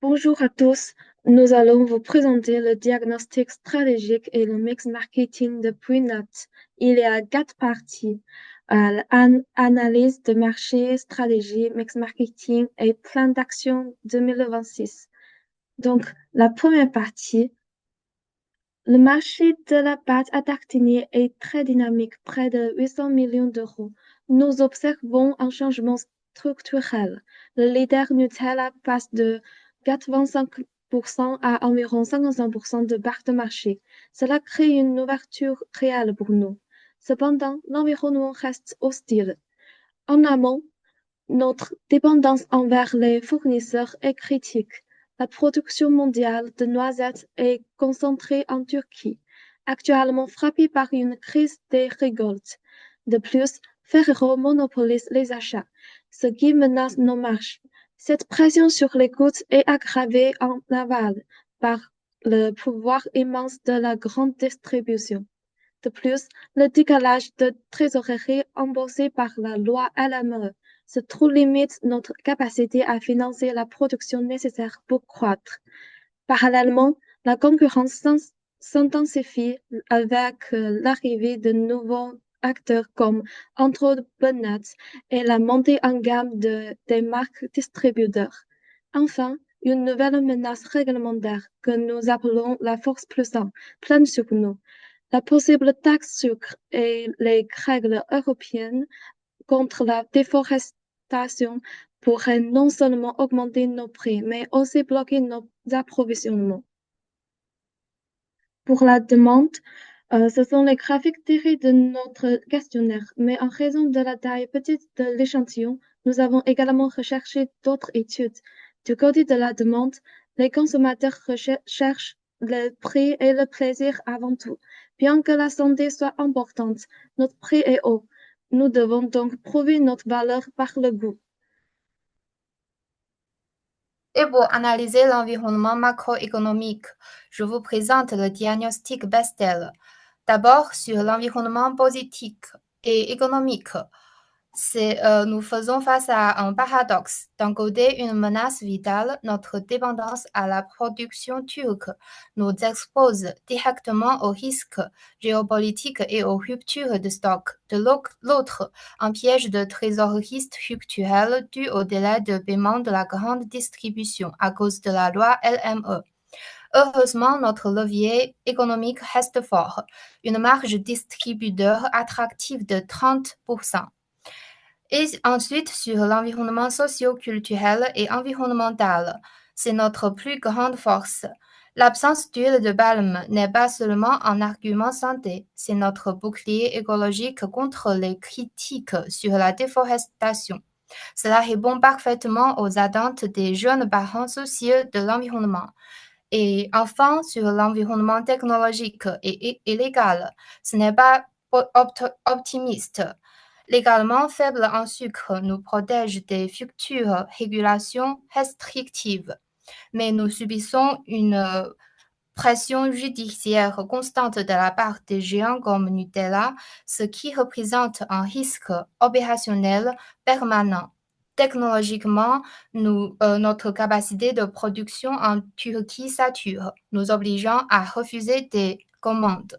Bonjour à tous, nous allons vous présenter le diagnostic stratégique et le mix marketing de Prenat. Il y a quatre parties, analyse de marché, stratégie, mix marketing et plan d'action 2026. Donc, la première partie, le marché de la pâte à tartiner est très dynamique, près de 800 millions d'euros. Nous observons un changement structurel. Le leader Nutella passe de 85% à environ 55% de part de marché. Cela crée une ouverture réelle pour nous. Cependant, l'environnement reste hostile. En amont, notre dépendance envers les fournisseurs est critique. La production mondiale de noisettes est concentrée en Turquie, actuellement frappée par une crise des récoltes. De plus, Ferrero monopolise les achats, ce qui menace nos marges. Cette pression sur les coûts est aggravée en aval par le pouvoir immense de la grande distribution. De plus, le décalage de trésorerie imposé par la loi LME se trouve limite notre capacité à financer la production nécessaire pour croître. Parallèlement, la concurrence s'intensifie avec l'arrivée de nouveaux acteurs comme Entrepreneur et la montée en gamme des marques distributeurs. Enfin, une nouvelle menace réglementaire que nous appelons la force plus 1 plane sur nous. La possible taxe sucre et les règles européennes contre la déforestation pourraient non seulement augmenter nos prix, mais aussi bloquer nos approvisionnements. Pour la demande, ce sont les graphiques tirés de notre questionnaire, mais en raison de la taille petite de l'échantillon, nous avons également recherché d'autres études. Du côté de la demande, les consommateurs cherchent le prix et le plaisir avant tout. Bien que la santé soit importante, notre prix est haut. Nous devons donc prouver notre valeur par le goût. Et pour analyser l'environnement macroéconomique, je vous présente le diagnostic Bestel. D'abord, sur l'environnement politique et économique, nous faisons face à un paradoxe. D'un côté, une menace vitale, notre dépendance à la production turque nous expose directement aux risques géopolitiques et aux ruptures de stock. De l'autre, un piège de trésorerie structurel dû au délai de paiement de la grande distribution à cause de la loi LME. Heureusement, notre levier économique reste fort, une marge distributeur attractive de 30%. Et ensuite, sur l'environnement socio-culturel et environnemental, c'est notre plus grande force. L'absence d'huile de palme n'est pas seulement un argument santé, c'est notre bouclier écologique contre les critiques sur la déforestation. Cela répond parfaitement aux attentes des jeunes parents soucieux de l'environnement. Et enfin, sur l'environnement technologique et légal, ce n'est pas optimiste. Légalement faible en sucre nous protège des futures régulations restrictives, mais nous subissons une pression judiciaire constante de la part des géants comme Nutella, ce qui représente un risque opérationnel permanent. Technologiquement, notre capacité de production en Turquie sature, nous obligeant à refuser des commandes.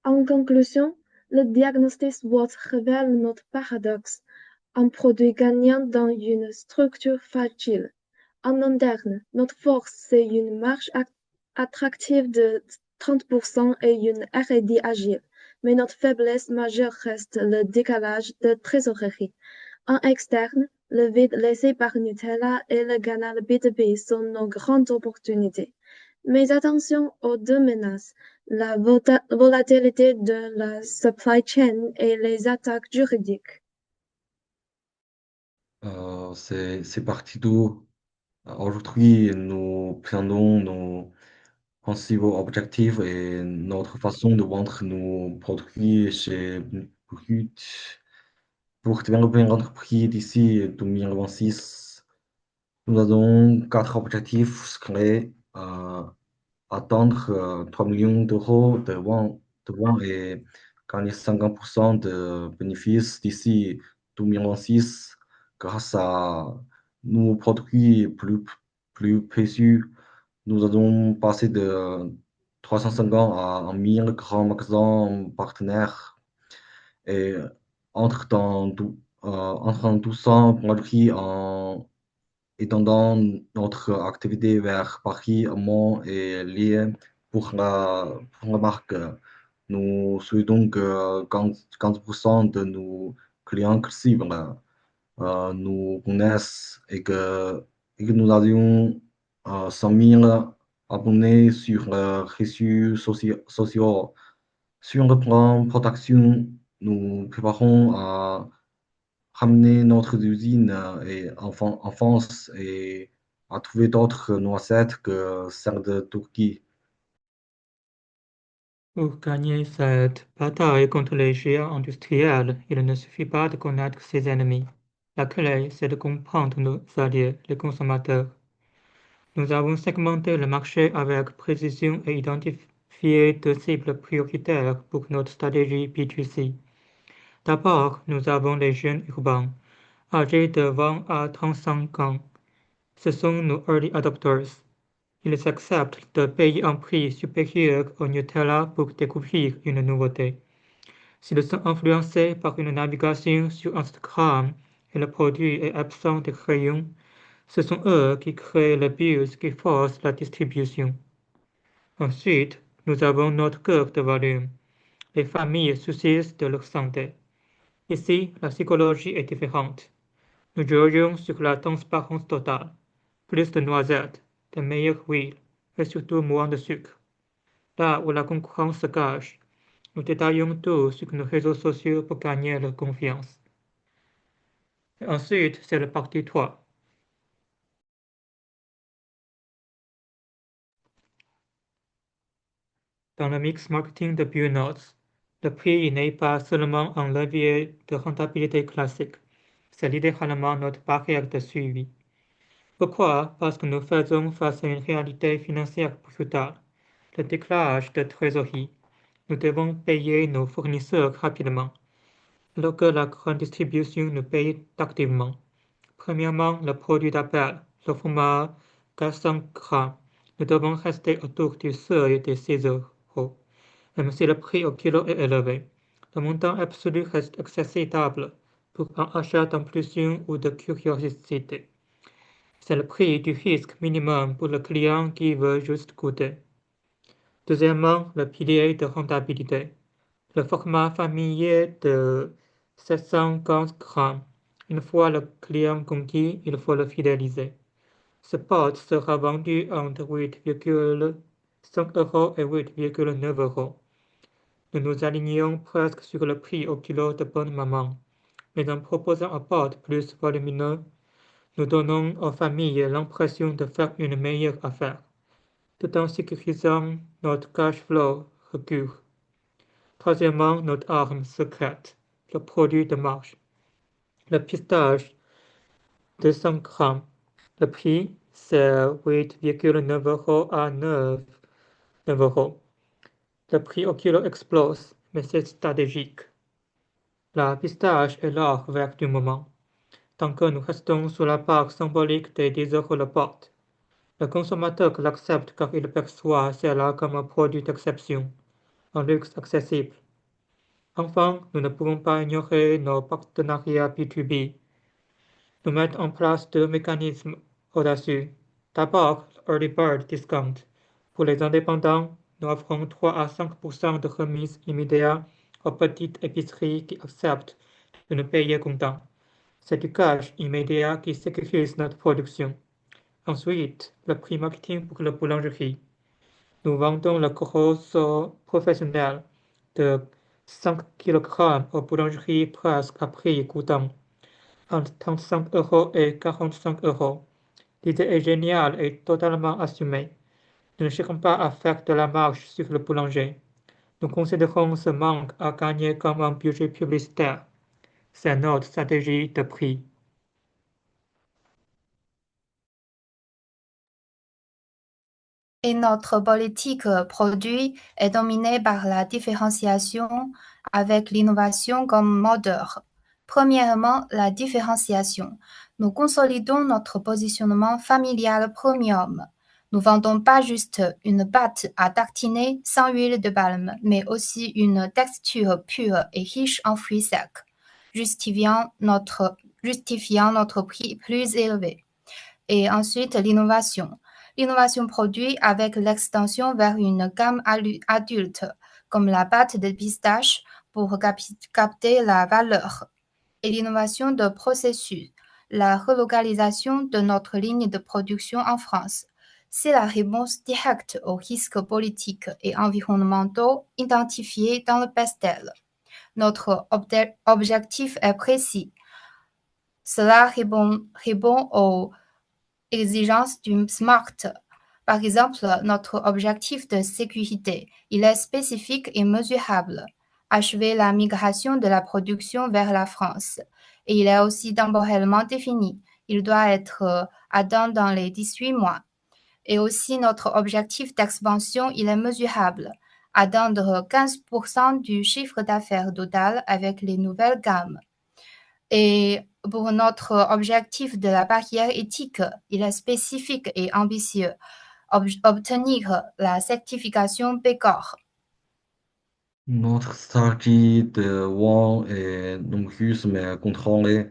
En conclusion, le diagnostic SWOT révèle notre paradoxe. Un produit gagnant dans une structure fragile. En interne, notre force, c'est une marge attractive de 30% et une R&D agile. Mais notre faiblesse majeure reste le décalage de trésorerie. En externe, le vide laissé par Nutella et le canal B2B sont nos grandes opportunités. Mais attention aux deux menaces, la volatilité de la supply chain et les attaques juridiques. C'est parti d'où aujourd'hui nous prenons nos principaux objectifs et notre façon de vendre nos produits chez Brut. Pour développer une entreprise d'ici 2026, nous avons quatre objectifs clés. Atteindre 3 millions d'euros de ventes et gagner 50% de bénéfices d'ici 2026 grâce à nos produits plus précieux. Nous avons passé de 350 à 1000 grands magasins partenaires et entre dans tout ça, produits en étendant notre activité vers Paris, Mont et Lille pour la marque. Nous souhaitons que 15% de nos clients cibles nous connaissent et que nous avions 100 000 abonnés sur les réseaux sociaux. Sur le plan production, nous préparons à ramener notre usine en France et à trouver d'autres noisettes que celles de Turquie. Pour gagner cette bataille contre les géants industriels, il ne suffit pas de connaître ses ennemis. La clé, c'est de comprendre nos alliés, les consommateurs. Nous avons segmenté le marché avec précision et identifié deux cibles prioritaires pour notre stratégie B2C. D'abord, nous avons les jeunes urbains, âgés de 20 à 35 ans. Ce sont nos early adopters. Ils acceptent de payer un prix supérieur au Nutella pour découvrir une nouveauté. S'ils sont influencés par une navigation sur Instagram et le produit est absent des rayons, ce sont eux qui créent le buzz qui force la distribution. Ensuite, nous avons notre cœur de volume, les familles soucieuses de leur santé. Ici, la psychologie est différente. Nous jouons sur la transparence totale. Plus de noisettes, de meilleures huiles et surtout moins de sucre. Là où la concurrence se cache, nous détaillons tout sur nos réseaux sociaux pour gagner leur confiance. Et ensuite, c'est la partie 3. Dans le mix marketing de BioNotes, le prix n'est pas seulement un levier de rentabilité classique, c'est littéralement notre barrière de suivi. Pourquoi? Parce que nous faisons face à une réalité financière brutale, le décalage de trésorerie. Nous devons payer nos fournisseurs rapidement, alors que la grande distribution nous paye tardivement. Premièrement, le produit d'appel, le format 400 grammes. Nous devons rester autour du seuil des 6 euros, même si le prix au kilo est élevé. Le montant absolu reste accessible pour un achat d'impulsion ou de curiosité. C'est le prix du risque minimum pour le client qui veut juste goûter. Deuxièmement, le pilier de rentabilité. Le format familier de 715 grammes. Une fois le client conquis, il faut le fidéliser. Ce pot sera vendu entre 8,5 euros et 8,9 euros. Nous nous alignons presque sur le prix au kilo de bonne maman, mais en proposant un pot plus volumineux, nous donnons aux familles l'impression de faire une meilleure affaire, tout en sécurisant notre cash flow recul. Troisièmement, notre arme secrète, le produit de marge. Le pistache, 200 grammes. Le prix, c'est 8,9 euros à 9 euros. Le prix au kilo explose, mais c'est stratégique. La pistache est l'or vert du moment. Tant que nous restons sous la part symbolique des 10 euros le pot, le consommateur l'accepte car il perçoit cela comme un produit d'exception, un luxe accessible. Enfin, nous ne pouvons pas ignorer nos partenariats B2B. Nous mettons en place deux mécanismes audacieux. D'abord, Early Bird Discount. Pour les indépendants, nous offrons 3 à 5% de remise immédiate aux petites épiceries qui acceptent de nous payer comptant. C'est du cash immédiat qui sécurise notre production. Ensuite, le prix marketing pour la boulangerie. Nous vendons le Corosso professionnel de 5 kg aux boulangeries presque à prix coûtant entre 35 euros et 45 euros. L'idée est géniale et totalement assumée. Nous ne cherchons pas à faire de la marge sur le boulanger. Nous considérons ce manque à gagner comme un budget publicitaire. C'est notre stratégie de prix. Et notre politique produit est dominée par la différenciation avec l'innovation comme moteur. Premièrement, la différenciation. Nous consolidons notre positionnement familial premium. Nous vendons pas juste une pâte à tartiner sans huile de palme, mais aussi une texture pure et riche en fruits secs, justifiant notre prix plus élevé. Et ensuite, l'innovation. L'innovation produit avec l'extension vers une gamme adulte, comme la pâte de pistache pour capter la valeur. Et l'innovation de processus, la relocalisation de notre ligne de production en France. C'est la réponse directe aux risques politiques et environnementaux identifiés dans le Bestel. Notre objectif est précis. Cela répond aux exigences du SMART. Par exemple, notre objectif de sécurité, il est spécifique et mesurable. Achever la migration de la production vers la France. Et il est aussi temporellement défini. Il doit être atteint dans les 18 mois. Et aussi notre objectif d'expansion, il est mesurable. Atteindre 15% du chiffre d'affaires total avec les nouvelles gammes. Et pour notre objectif de la barrière éthique, il est spécifique et ambitieux. Obtenir la certification B Corp. Notre stratégie de vente est nombreuse mais contrôlée.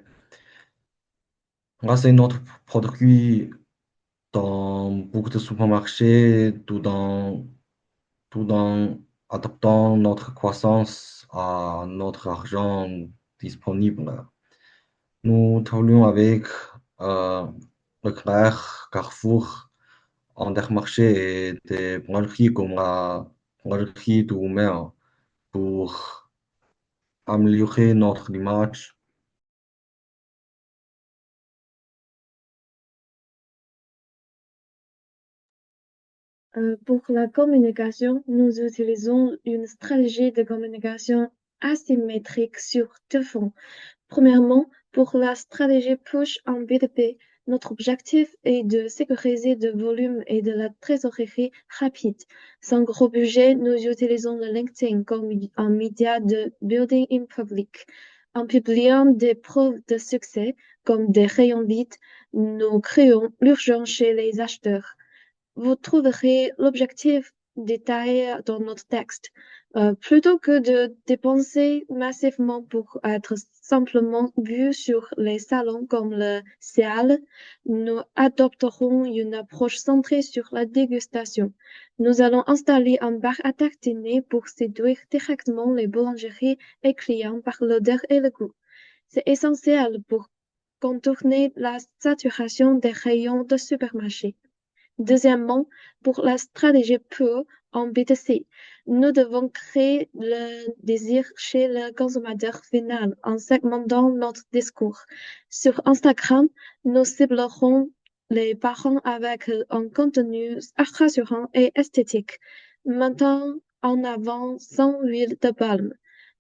Lancer notre produit dans beaucoup de supermarchés tout en adaptant notre croissance à notre argent disponible. Nous travaillons avec Leclerc, Carrefour, Intermarché et des boulangeries comme la boulangerie du Maire pour améliorer notre image. Pour la communication, nous utilisons une stratégie de communication asymétrique sur deux fronts. Premièrement, pour la stratégie push en B2B, notre objectif est de sécuriser le volume et de la trésorerie rapide. Sans gros budget, nous utilisons le LinkedIn comme un média de building in public. En publiant des preuves de succès, comme des rayons vides, nous créons l'urgence chez les acheteurs. Vous trouverez l'objectif détaillé dans notre texte. Plutôt que de dépenser massivement pour être simplement vu sur les salons comme le CEAL, nous adopterons une approche centrée sur la dégustation. Nous allons installer un bar à tartiner pour séduire directement les boulangeries et clients par l'odeur et le goût. C'est essentiel pour contourner la saturation des rayons de supermarché. Deuxièmement, pour la stratégie pure en B2C, nous devons créer le désir chez le consommateur final en segmentant notre discours. Sur Instagram, nous ciblerons les parents avec un contenu rassurant et esthétique, mettant en avant sans huile de palme.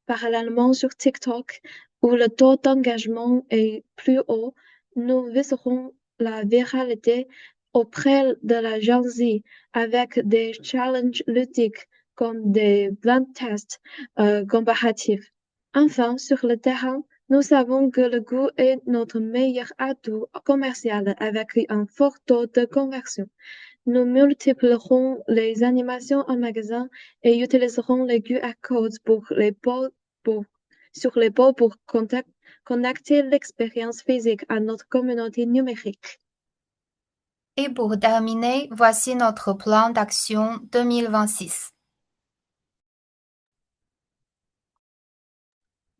Parallèlement sur TikTok, où le taux d'engagement est plus haut, nous viserons la viralité auprès de la Gen Z avec des challenges ludiques comme des blind tests comparatifs. Enfin, sur le terrain, nous savons que le goût est notre meilleur atout commercial avec un fort taux de conversion. Nous multiplierons les animations en magasin et utiliserons les QR codes sur les pods pour connecter l'expérience physique à notre communauté numérique. Et pour terminer, voici notre plan d'action 2026.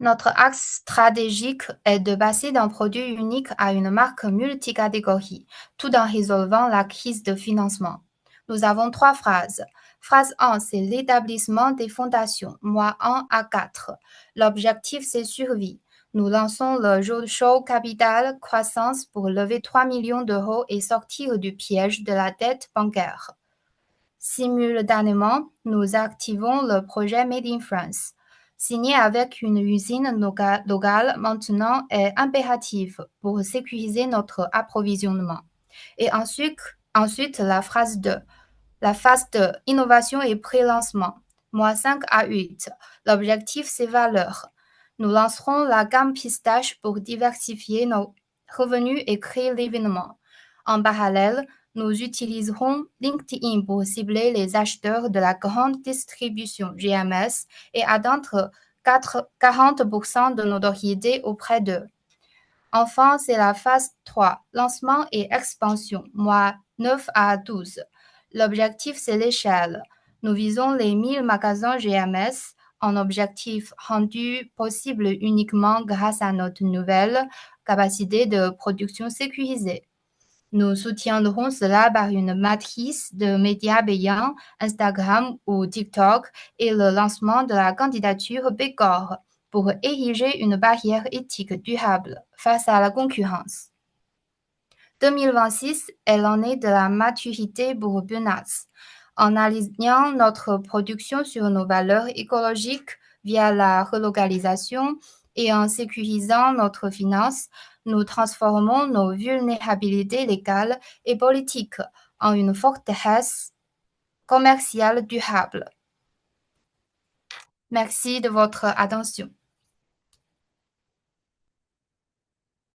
Notre axe stratégique est de passer d'un produit unique à une marque multicatégorie, tout en résolvant la crise de financement. Nous avons 3 phrases. Phrase 1, c'est l'établissement des fondations, mois 1 à 4. L'objectif, c'est survie. Nous lançons le roadshow Capital Croissance pour lever 3 millions d'euros et sortir du piège de la dette bancaire. Simultanément, nous activons le projet Made in France. Signer avec une usine locale maintenant est impératif pour sécuriser notre approvisionnement. Et ensuite la phase 2. La phase de innovation et pré-lancement. Mois 5 à 8. L'objectif, c'est valeur. Nous lancerons la gamme pistache pour diversifier nos revenus et créer l'événement. En parallèle, nous utiliserons LinkedIn pour cibler les acheteurs de la grande distribution GMS et atteindre 40% de notoriété auprès d'eux. Enfin, c'est la phase 3, lancement et expansion, mois 9 à 12. L'objectif, c'est l'échelle. Nous visons les 1000 magasins GMS, un objectif rendu possible uniquement grâce à notre nouvelle capacité de production sécurisée. Nous soutiendrons cela par une matrice de médias payants, Instagram ou TikTok et le lancement de la candidature Bécor pour ériger une barrière éthique durable face à la concurrence. 2026 est l'année de la maturité pour Bunats. En alignant notre production sur nos valeurs écologiques via la relocalisation et en sécurisant notre finance, nous transformons nos vulnérabilités légales et politiques en une forteresse commerciale durable. Merci de votre attention.